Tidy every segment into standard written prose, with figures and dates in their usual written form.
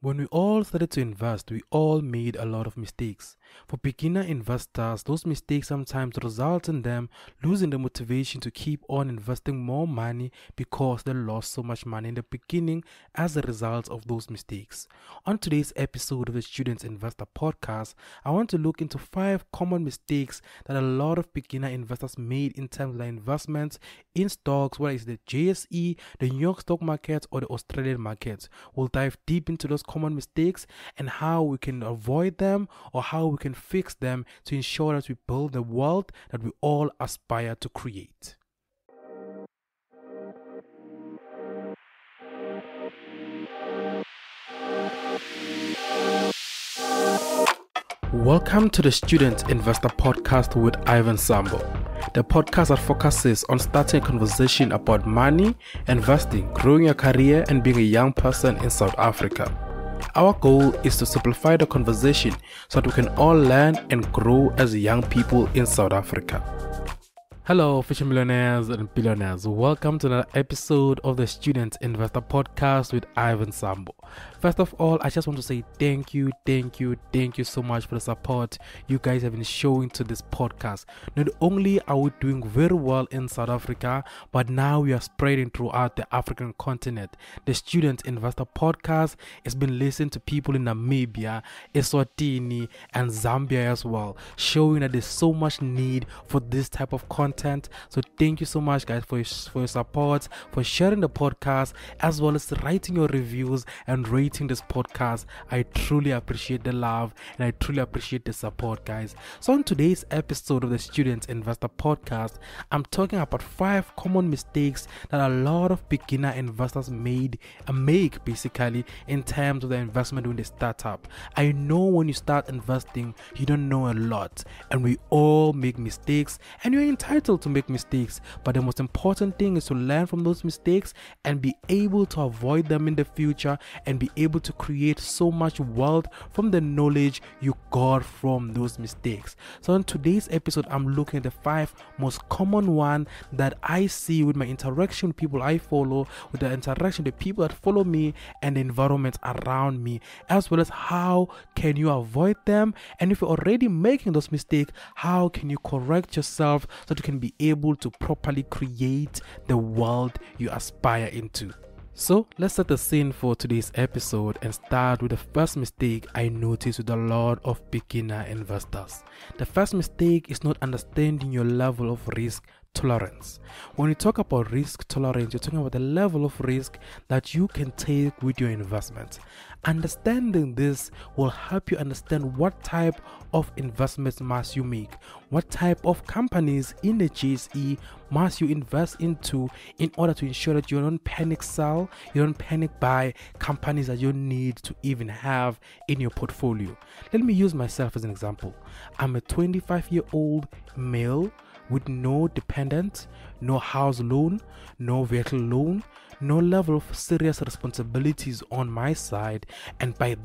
When we all started to invest, we all made a lot of mistakes. For beginner investors, those mistakes sometimes result in them losing the motivation to keep on investing more money because they lost so much money in the beginning as a result of those mistakes. On today's episode of the Students Investor Podcast, I want to look into 5 common mistakes that a lot of beginner investors made in terms of their investments in stocks, whether it's the JSE, the New York stock market, or the Australian markets. We'll dive deep into those common mistakes and how we can avoid them or how we can fix them to ensure that we build the world that we all aspire to create. Welcome to the Student Investor Podcast with Ivan Sambo, the podcast that focuses on starting a conversation about money, investing, growing your career, and being a young person in South Africa. Our goal is to simplify the conversation so that we can all learn and grow as young people in South Africa. Hello, future millionaires and billionaires. Welcome to another episode of the Student Investor Podcast with Ivan Sambo. First of all, I just want to say thank you so much for the support you guys have been showing to this podcast. Not only are we doing very well in South Africa, but now we are spreading throughout the African continent. The Student Investor Podcast has been listened to people in Namibia, Eswatini, and Zambia as well, showing that there's so much need for this type of content. So thank you so much, guys, for your support, for sharing the podcast, as well as writing your reviews and rating this podcast. I truly appreciate the love and I truly appreciate the support, guys. So on today's episode of the Student Investor Podcast, I'm talking about 5 common mistakes that a lot of beginner investors make basically in terms of the investment when they start up. I know when you start investing, you don't know a lot, and we all make mistakes, and you're entitled to make mistakes, but the most important thing is to learn from those mistakes and be able to avoid them in the future and be able to create so much wealth from the knowledge you got from those mistakes. So in today's episode, I'm looking at the 5 most common one that I see with my interaction with people I follow, with the interaction with the people that follow me and the environment around me, as well as how can you avoid them, and if you're already making those mistakes, how can you correct yourself so that you can be able to properly create the world you aspire into. So let's set the scene for today's episode and start with the first mistake I noticed with a lot of beginner investors. The first mistake is not understanding your level of risk tolerance. When you talk about risk tolerance, you're talking about the level of risk that you can take with your investment. Understanding this will help you understand what type of investments must you make, what type of companies in the JSE must you invest into in order to ensure that you don't panic sell, you don't panic buy companies that you need to even have in your portfolio. Let me use myself as an example. I'm a 25-year-old male with no dependent, no house loan, no vehicle loan, no level of serious responsibilities on my side, and by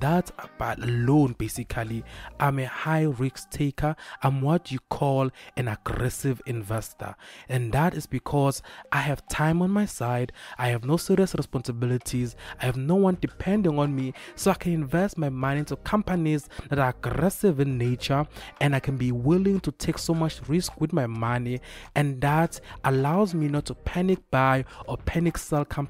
alone, basically, I'm a high risk taker. I'm what you call an aggressive investor, and that is because I have time on my side, I have no serious responsibilities, I have no one depending on me, so I can invest my money into companies that are aggressive in nature, and I can be willing to take so much risk with my money, and that allows me not to panic buy or panic sell companies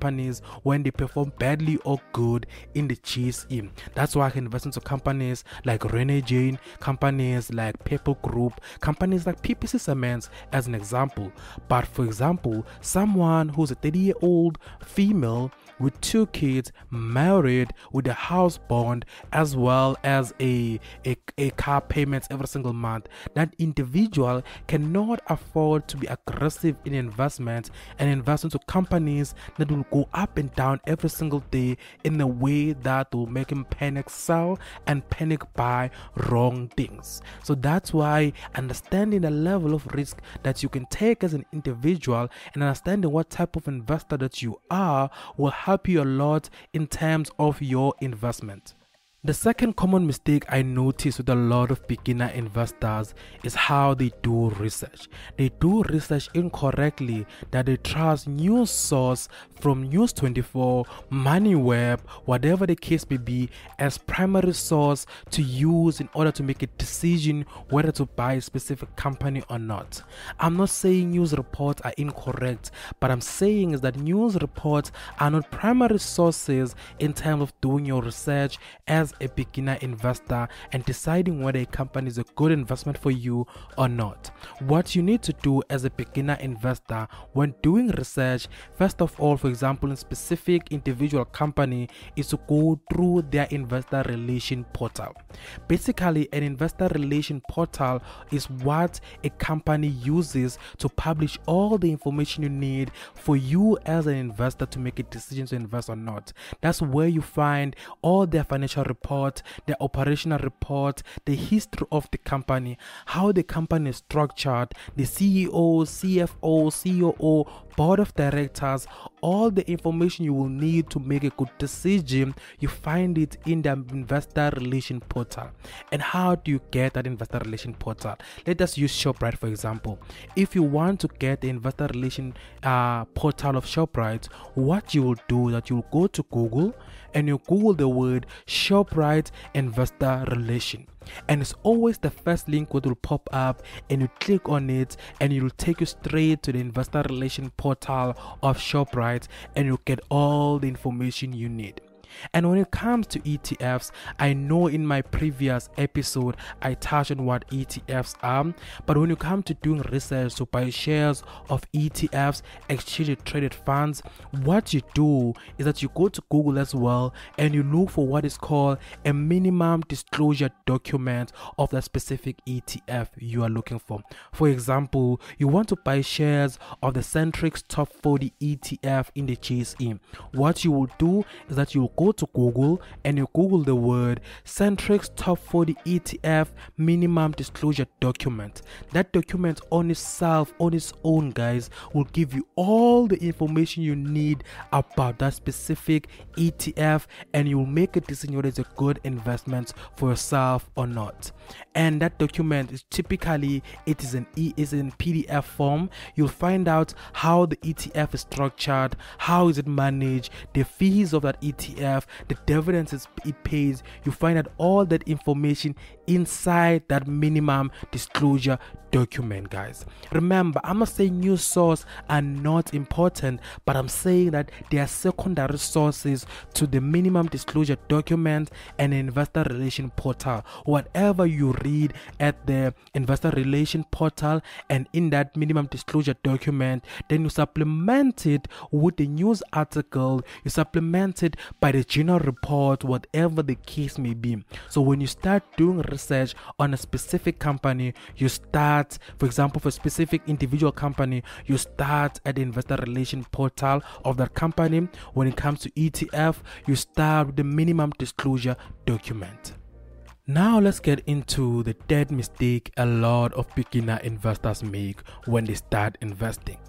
when they perform badly or good in the JSE. That's why I can invest into companies like Rene Jane, companies like People Group, companies like PPC Cements as an example. But for example, someone who's a 30-year-old female with 2 kids, married, with a house bond, as well as a car payments every single month, that individual cannot afford to be aggressive in investment and invest into companies that will go up and down every single day in a way that will make him panic sell and panic buy wrong things. So that's why understanding the level of risk that you can take as an individual and understanding what type of investor that you are will help you a lot in terms of your investment. The second common mistake I notice with a lot of beginner investors is how they do research. They do research incorrectly, that they trust news source from News24, MoneyWeb, whatever the case may be, as primary source to use in order to make a decision whether to buy a specific company or not. I'm not saying news reports are incorrect, but I'm saying is that news reports are not primary sources in terms of doing your research as a beginner investor and deciding whether a company is a good investment for you or not. What you need to do as a beginner investor when doing research, first of all, for example, in specific individual company, is to go through their investor relation portal. Basically, an investor relation portal is what a company uses to publish all the information you need for you as an investor to make a decision to invest or not. That's where you find all their financial reports, their operational report, the history of the company, how the company is structured, the CEO, CFO, COO, board of directors, all the information you will need to make a good decision. You find it in the investor relation portal. And how do you get that investor relation portal? Let us use ShopRite for example. If you want to get the investor relation portal of ShopRite, what you will do is that you will go to Google and you Google the word ShopRite investor relation. And it's always the first link that will pop up, and you click on it and it will take you straight to the investor relation portal of ShopRite, and you'll get all the information you need. And when it comes to ETFs, I know in my previous episode I touched on what ETFs are, but when you come to doing research to buy shares of ETFs, exchange traded funds, what you do is that you go to Google as well and you look for what is called a minimum disclosure document of that specific ETF you are looking for. For example, you want to buy shares of the Centrix Top 40 ETF in the JSE. What you will do is that you will go to Google and you Google the word Centrix Top 40 ETF minimum disclosure document. That document on itself, on its own, guys, will give you all the information you need about that specific ETF, and you will make a decision whether it's a good investment for yourself or not. And that document is typically in PDF form. You'll find out how the ETF is structured, how is it managed, the fees of that ETF, the dividends it pays. You find out all that information inside that minimum disclosure document, guys. Remember, I'm not saying news sources are not important, but I'm saying that they are secondary sources to the minimum disclosure document and investor relation portal. Whatever you read at the investor relation portal and in that minimum disclosure document, then you supplement it with the news article, you supplement it by the general report, whatever the case may be. So when you start doing research on a specific company, you start, for example, for a specific individual company, you start at the investor relation portal of that company. When it comes to ETF, you start with the minimum disclosure document. Now let's get into the third mistake a lot of beginner investors make when they start investing,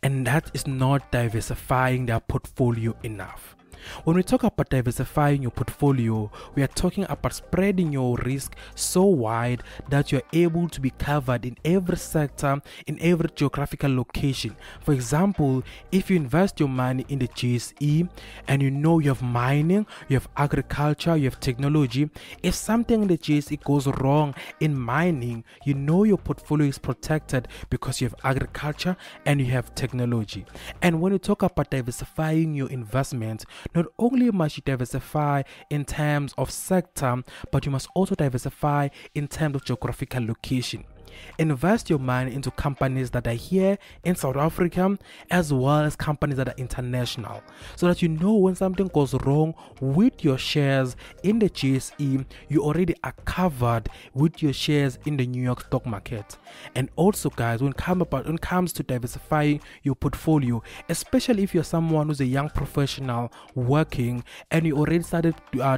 and that is not diversifying their portfolio enough. When we talk about diversifying your portfolio, we are talking about spreading your risk so wide that you're able to be covered in every sector, in every geographical location. For example, if you invest your money in the JSE and you know you have mining, you have agriculture, you have technology, if something in the JSE goes wrong in mining, you know your portfolio is protected because you have agriculture and you have technology. And when you talk about diversifying your investments, not only must you diversify in terms of sector, but you must also diversify in terms of geographical location. Invest your money into companies that are here in South Africa as well as companies that are international, so that you know when something goes wrong with your shares in the JSE, you already are covered with your shares in the New York stock market. And also, guys, when it comes to diversifying your portfolio, especially if you're someone who's a young professional working and you already started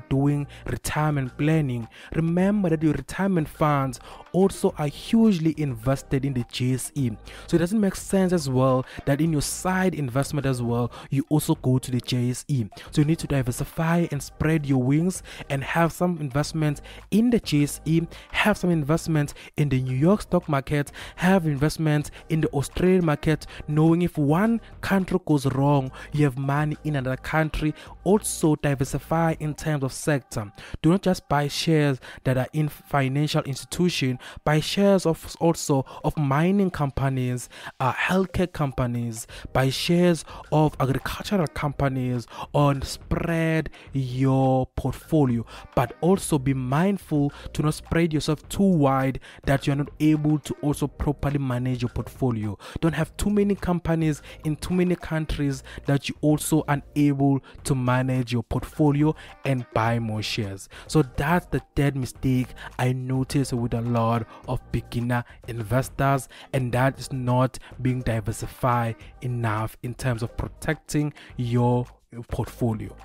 doing retirement planning, remember that your retirement funds also are huge usually invested in the JSE. So it doesn't make sense as well that in your side investment as well, you also go to the JSE. So you need to diversify and spread your wings and have some investments in the JSE, have some investments in the New York stock market, have investments in the Australian market, knowing if one country goes wrong, you have money in another country. Also diversify in terms of sector. Do not just buy shares that are in financial institution, buy shares of also of mining companies, healthcare companies, buy shares of agricultural companies, on spread your portfolio. But also be mindful to not spread yourself too wide that you're not able to also properly manage your portfolio. Don't have too many companies in too many countries that you also unable to manage your portfolio and buy more shares. So that's the third mistake I notice with a lot of beginner investors, and that is not being diversified enough in terms of protecting your portfolio.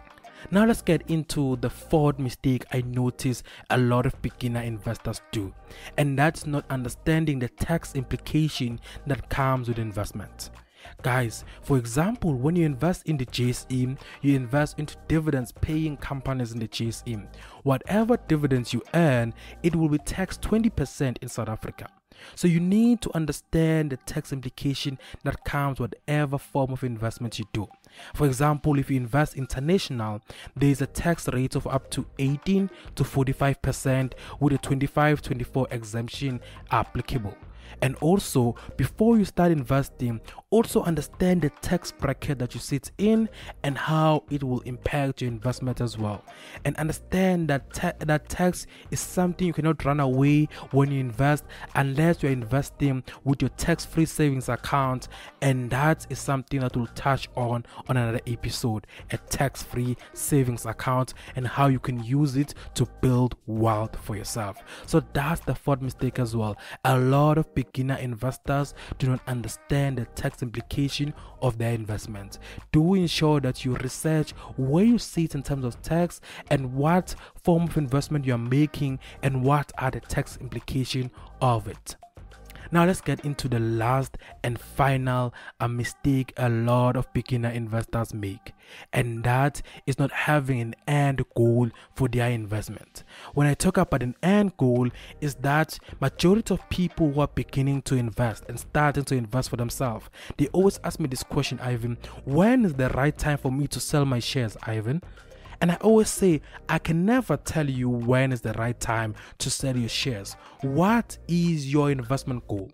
Now let's get into the fourth mistake I notice a lot of beginner investors do, and that's not understanding the tax implication that comes with investment. Guys, for example, when you invest in the JSE, you invest into dividends paying companies in the JSE. Whatever dividends you earn, it will be taxed 20% in South Africa. So you need to understand the tax implication that comes with whatever form of investment you do. For example, if you invest international, there is a tax rate of up to 18 to 45% with a 25-24 exemption applicable. And also, before you start investing, also understand the tax bracket that you sit in and how it will impact your investment as well. And understand that that tax is something you cannot run away when you invest unless you're investing with your tax-free savings account. And that is something that we'll touch on another episode, a tax-free savings account and how you can use it to build wealth for yourself. So that's the fourth mistake as well. A lot of beginner investors do not understand the tax implication of their investment. Do ensure that you research where you sit in terms of tax and what form of investment you are making and what are the tax implication of it. Now let's get into the last and final mistake a lot of beginner investors make, and that is not having an end goal for their investment. When I talk about an end goal, is that majority of people who are beginning to invest and starting to invest for themselves, they always ask me this question: Ivan, when is the right time for me to sell my shares, Ivan? And I always say, I can never tell you when is the right time to sell your shares. What is your investment goal?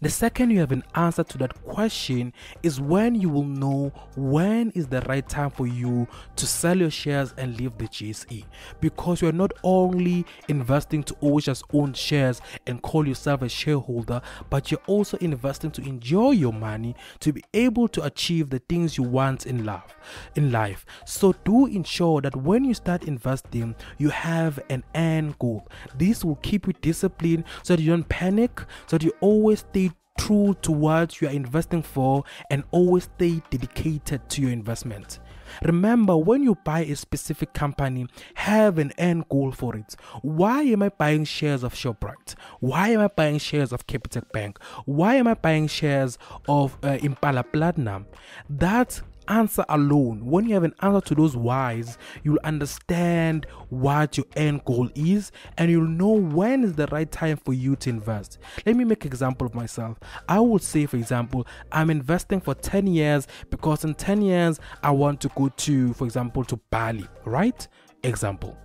The second you have an answer to that question is when you will know when is the right time for you to sell your shares and leave the JSE. Because you are not only investing to always just own shares and call yourself a shareholder, but you're also investing to enjoy your money, to be able to achieve the things you want in life. So do ensure that when you start investing, you have an end goal. This will keep you disciplined so that you don't panic, so that you always stay true to what you are investing for and always stay dedicated to your investment. Remember, when you buy a specific company, have an end goal for it. Why am I buying shares of Shoprite? Why am I buying shares of Capitec Bank? Why am I buying shares of Impala Platinum? That answer alone, when you have an answer to those whys, you'll understand what your end goal is and you'll know when is the right time for you to invest. Let me make an example of myself. I would say, for example, I'm investing for 10 years because in 10 years I want to go to, for example, to Bali, right? Example.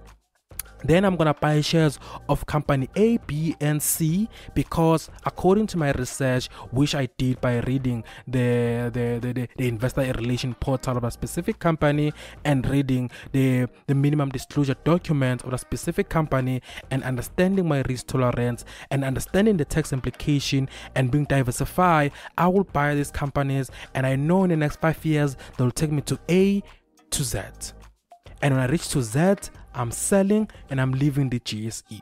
Then I'm gonna buy shares of company A, B, and C because according to my research, which I did by reading the investor relation portal of a specific company and reading the minimum disclosure document of a specific company and understanding my risk tolerance and understanding the tax implication and being diversified, I will buy these companies and I know in the next 5 years they'll take me to A to Z. And when I reach to Z, I'm selling and I'm leaving the JSE.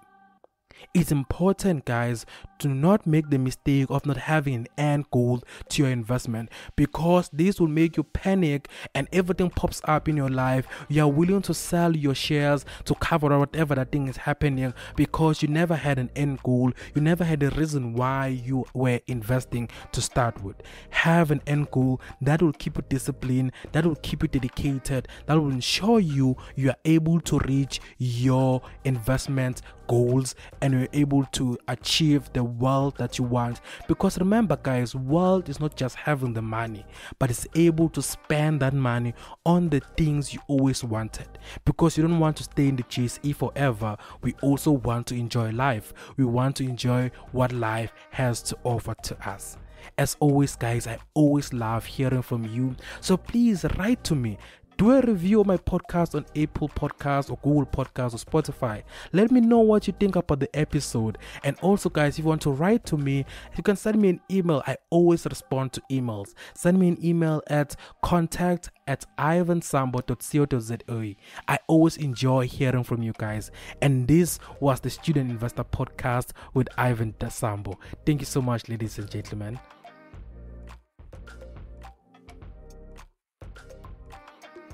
It's important, guys, to not make the mistake of not having an end goal to your investment, because this will make you panic and everything pops up in your life. You are willing to sell your shares to cover whatever that thing is happening because you never had an end goal. You never had a reason why you were investing to start with. Have an end goal that will keep you disciplined, that will keep you dedicated, that will ensure you are able to reach your investment goals and you're able to achieve the wealth that you want. Because remember, guys, wealth is not just having the money, but it's able to spend that money on the things you always wanted. Because you don't want to stay in the GSE forever. We also want to enjoy life. We want to enjoy what life has to offer to us. As always, guys, I always love hearing from you, so please write to me. Do a review of my podcast on Apple Podcasts or Google Podcasts or Spotify. Let me know what you think about the episode. And also, guys, if you want to write to me, you can send me an email. I always respond to emails. Send me an email at contact@ivansambo.co.za. I always enjoy hearing from you guys. And this was the Student Investor Podcast with Ivan Sambo. Thank you so much, ladies and gentlemen.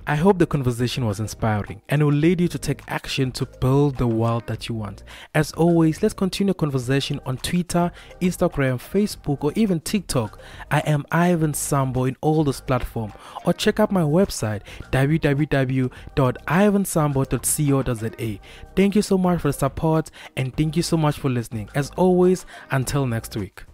I hope the conversation was inspiring and will lead you to take action to build the world that you want. As always, let's continue conversation on Twitter, Instagram, Facebook, or even TikTok. I am Ivan Sambo in all those platforms. Or check out my website, www.ivansambo.co.za. Thank you so much for the support and thank you so much for listening. As always, until next week.